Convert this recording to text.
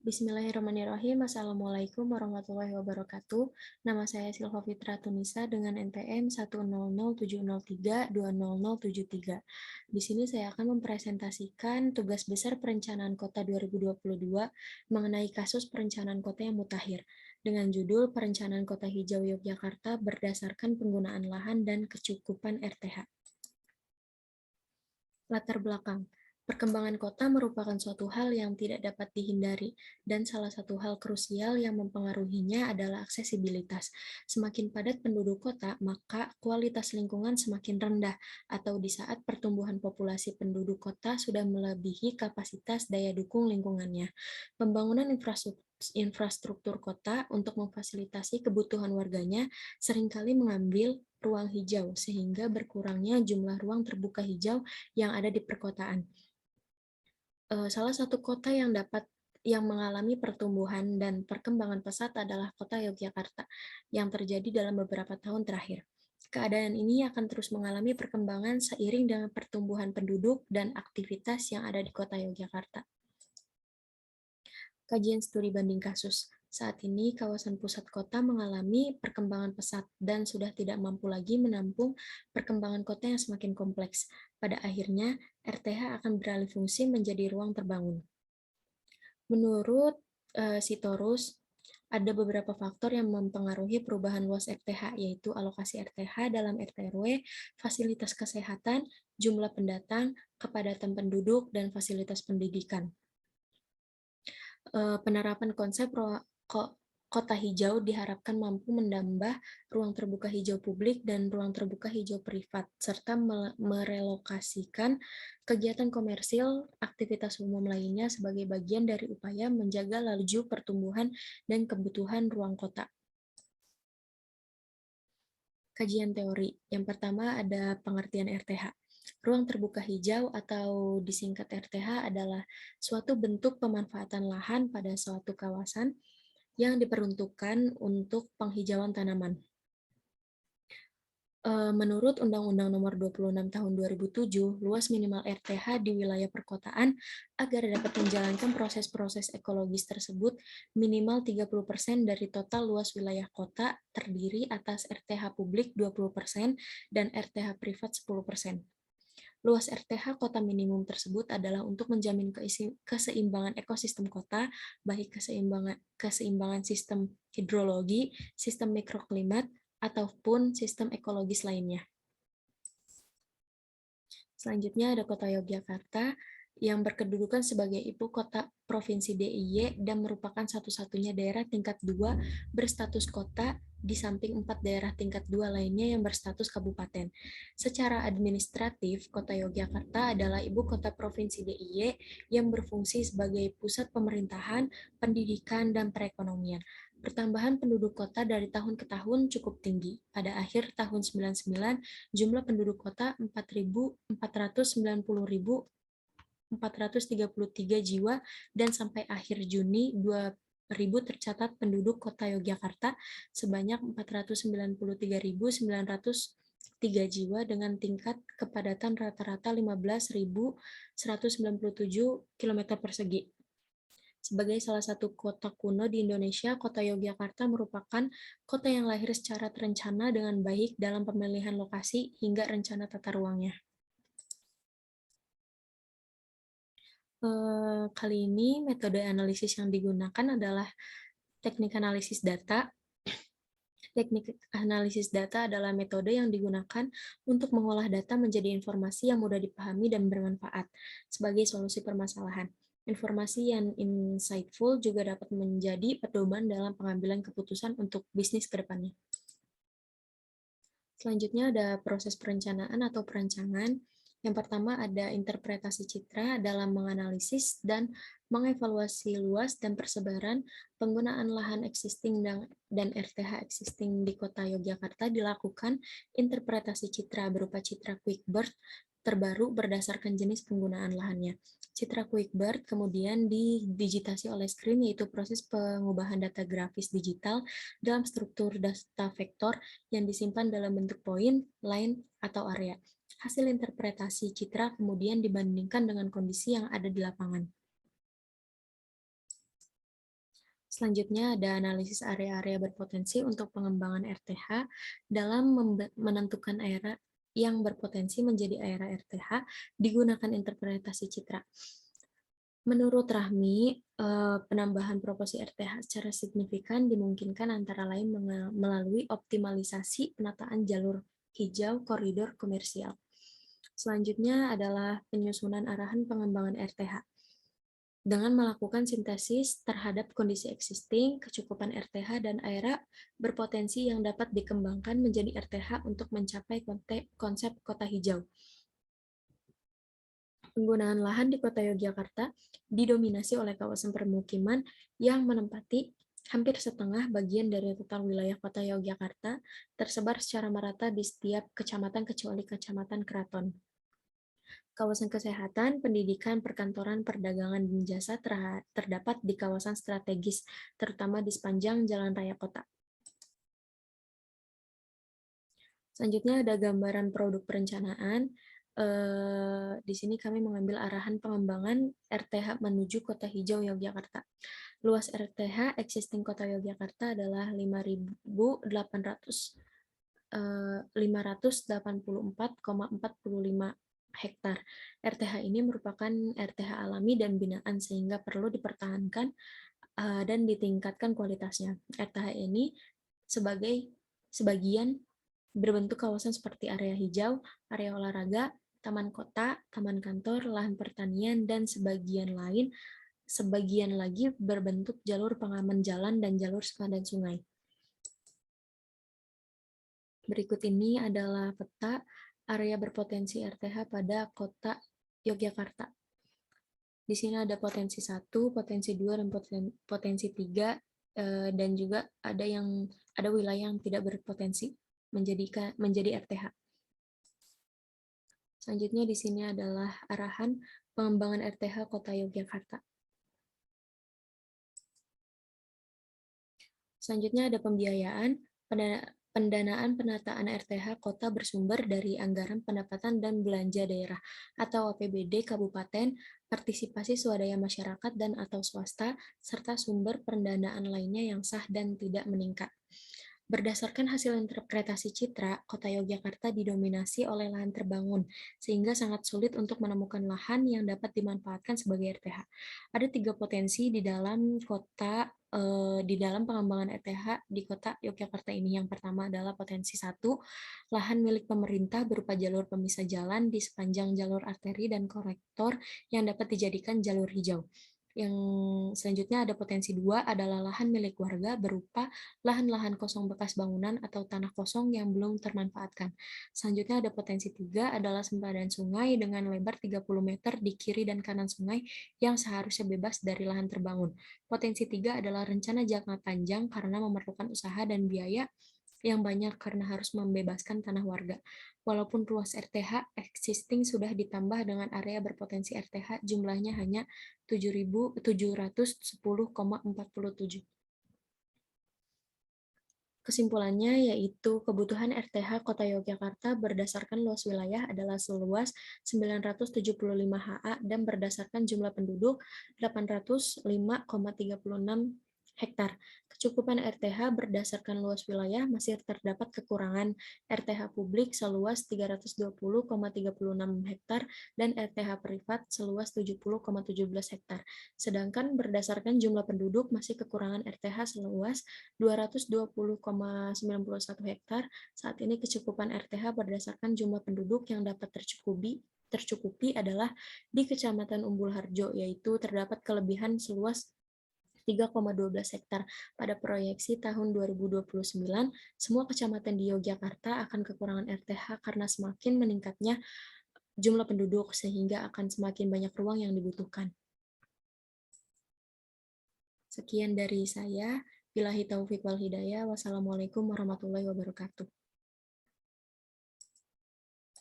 Bismillahirrahmanirrahim. Assalamualaikum warahmatullahi wabarakatuh. Nama saya Silva Fitra Tunisa dengan NPM 10070320073. Di sini saya akan mempresentasikan tugas besar perencanaan kota 2022 mengenai kasus perencanaan kota yang mutakhir dengan judul Perencanaan Kota Hijau Yogyakarta berdasarkan penggunaan lahan dan kecukupan RTH. Latar belakang. Perkembangan kota merupakan suatu hal yang tidak dapat dihindari, dan salah satu hal krusial yang mempengaruhinya adalah aksesibilitas. Semakin padat penduduk kota, maka kualitas lingkungan semakin rendah, atau di saat pertumbuhan populasi penduduk kota sudah melebihi kapasitas daya dukung lingkungannya. Pembangunan infrastruktur kota untuk memfasilitasi kebutuhan warganya seringkali mengambil ruang hijau, sehingga berkurangnya jumlah ruang terbuka hijau yang ada di perkotaan. Salah satu kota yang mengalami pertumbuhan dan perkembangan pesat adalah kota Yogyakarta, yang terjadi dalam beberapa tahun terakhir. Keadaan ini akan terus mengalami perkembangan seiring dengan pertumbuhan penduduk dan aktivitas yang ada di kota Yogyakarta. Kajian studi banding kasus. Saat ini, kawasan pusat kota mengalami perkembangan pesat dan sudah tidak mampu lagi menampung perkembangan kota yang semakin kompleks. Pada akhirnya, RTH akan beralih fungsi menjadi ruang terbangun. Menurut Sitorus, ada beberapa faktor yang mempengaruhi perubahan luas RTH, yaitu alokasi RTH dalam RT/RW, fasilitas kesehatan, jumlah pendatang, kepadatan penduduk, dan fasilitas pendidikan. Penerapan konsep kota hijau diharapkan mampu menambah ruang terbuka hijau publik dan ruang terbuka hijau privat, serta merelokasikan kegiatan komersil, aktivitas umum lainnya sebagai bagian dari upaya menjaga laju pertumbuhan dan kebutuhan ruang kota. Kajian teori. Yang pertama ada pengertian RTH. Ruang terbuka hijau atau disingkat RTH adalah suatu bentuk pemanfaatan lahan pada suatu kawasan yang diperuntukkan untuk penghijauan tanaman. Menurut Undang-Undang Nomor 26 Tahun 2007, luas minimal RTH di wilayah perkotaan agar dapat menjalankan proses-proses ekologis tersebut minimal 30% dari total luas wilayah kota terdiri atas RTH publik 20% dan RTH privat 10%. Luas RTH kota minimum tersebut adalah untuk menjamin keseimbangan ekosistem kota, baik keseimbangan sistem hidrologi, sistem mikroklimat, ataupun sistem ekologis lainnya. Selanjutnya ada kota Yogyakarta yang berkedudukan sebagai ibu kota Provinsi DIY dan merupakan satu-satunya daerah tingkat 2 berstatus kota di samping 4 daerah tingkat 2 lainnya yang berstatus kabupaten. Secara administratif, kota Yogyakarta adalah ibu kota Provinsi DIY yang berfungsi sebagai pusat pemerintahan, pendidikan, dan perekonomian. Pertambahan penduduk kota dari tahun ke tahun cukup tinggi. Pada akhir tahun 99, jumlah penduduk kota 4.490.433 jiwa dan sampai akhir Juni 2000 tercatat penduduk kota Yogyakarta sebanyak 493.903 jiwa dengan tingkat kepadatan rata-rata 15.197 km persegi. Sebagai salah satu kota kuno di Indonesia, kota Yogyakarta merupakan kota yang lahir secara terencana dengan baik dalam pemilihan lokasi hingga rencana tata ruangnya. Kali ini metode analisis yang digunakan adalah teknik analisis data. Teknik analisis data adalah metode yang digunakan untuk mengolah data menjadi informasi yang mudah dipahami dan bermanfaat sebagai solusi permasalahan. Informasi yang insightful juga dapat menjadi pedoman dalam pengambilan keputusan untuk bisnis ke depannya. Selanjutnya ada proses perencanaan atau perancangan. Yang pertama ada interpretasi citra dalam menganalisis dan mengevaluasi luas dan persebaran penggunaan lahan existing dan RTH existing di kota Yogyakarta dilakukan interpretasi citra berupa citra QuickBird terbaru berdasarkan jenis penggunaan lahannya. Citra QuickBird kemudian didigitasi oleh screen, yaitu proses pengubahan data grafis digital dalam struktur data vektor yang disimpan dalam bentuk poin, line, atau area. Hasil interpretasi citra kemudian dibandingkan dengan kondisi yang ada di lapangan. Selanjutnya ada analisis area-area berpotensi untuk pengembangan RTH dalam menentukan area yang berpotensi menjadi area RTH digunakan interpretasi citra. Menurut Rahmi, penambahan proporsi RTH secara signifikan dimungkinkan antara lain melalui optimalisasi penataan jalur hijau koridor komersial. Selanjutnya adalah penyusunan arahan pengembangan RTH. Dengan melakukan sintesis terhadap kondisi existing, kecukupan RTH, dan area berpotensi yang dapat dikembangkan menjadi RTH untuk mencapai konsep kota hijau. Penggunaan lahan di kota Yogyakarta didominasi oleh kawasan permukiman yang menempati hampir setengah bagian dari total wilayah kota Yogyakarta, tersebar secara merata di setiap kecamatan kecuali Kecamatan Keraton. Kawasan kesehatan, pendidikan, perkantoran, perdagangan, dan jasa terdapat di kawasan strategis, terutama di sepanjang jalan raya kota. Selanjutnya ada gambaran produk perencanaan. Di sini kami mengambil arahan pengembangan RTH menuju Kota Hijau Yogyakarta. Luas RTH existing Kota Yogyakarta adalah 584,45 hektar. RTH ini merupakan RTH alami dan binaan sehingga perlu dipertahankan dan ditingkatkan kualitasnya. RTH ini sebagian berbentuk kawasan seperti area hijau, area olahraga, taman kota, taman kantor, lahan pertanian, dan sebagian lagi berbentuk jalur pengaman jalan dan jalur sepadan sungai. Berikut ini adalah peta area berpotensi RTH pada kota Yogyakarta. Di sini ada potensi 1, potensi 2, dan potensi 3, dan juga ada wilayah yang tidak berpotensi menjadi RTH. Selanjutnya di sini adalah arahan pengembangan RTH Kota Yogyakarta. Selanjutnya ada pembiayaan. Pendanaan penataan RTH kota bersumber dari anggaran pendapatan dan belanja daerah atau APBD kabupaten, partisipasi swadaya masyarakat dan atau swasta, serta sumber pendanaan lainnya yang sah dan tidak meningkat. Berdasarkan hasil interpretasi citra, kota Yogyakarta didominasi oleh lahan terbangun, sehingga sangat sulit untuk menemukan lahan yang dapat dimanfaatkan sebagai RTH. Ada 3 potensi di dalam pengembangan RTH di kota Yogyakarta ini. Yang pertama adalah potensi 1, lahan milik pemerintah berupa jalur pemisah jalan di sepanjang jalur arteri dan konektor yang dapat dijadikan jalur hijau. Yang selanjutnya ada potensi 2 adalah lahan milik warga berupa lahan-lahan kosong bekas bangunan atau tanah kosong yang belum termanfaatkan. Selanjutnya ada potensi 3 adalah sempadan sungai dengan lebar 30 meter di kiri dan kanan sungai yang seharusnya bebas dari lahan terbangun. Potensi 3 adalah rencana jangka panjang karena memerlukan usaha dan biaya yang banyak karena harus membebaskan tanah warga. Walaupun luas RTH existing sudah ditambah dengan area berpotensi RTH, jumlahnya hanya 7.710,47. Kesimpulannya yaitu kebutuhan RTH Kota Yogyakarta berdasarkan luas wilayah adalah seluas 975 ha dan berdasarkan jumlah penduduk 805,36 hektar. Kecukupan RTH berdasarkan luas wilayah masih terdapat kekurangan RTH publik seluas 320,36 hektar dan RTH privat seluas 70,17 hektar. Sedangkan berdasarkan jumlah penduduk masih kekurangan RTH seluas 220,91 hektar. Saat ini kecukupan RTH berdasarkan jumlah penduduk yang dapat tercukupi adalah di Kecamatan Umbul Harjo, yaitu terdapat kelebihan seluas 3,12 hektar. Pada proyeksi tahun 2029, semua kecamatan di Yogyakarta akan kekurangan RTH karena semakin meningkatnya jumlah penduduk, sehingga akan semakin banyak ruang yang dibutuhkan. Sekian dari saya. Billahi taufiq wal hidayah. Wassalamualaikum warahmatullahi wabarakatuh.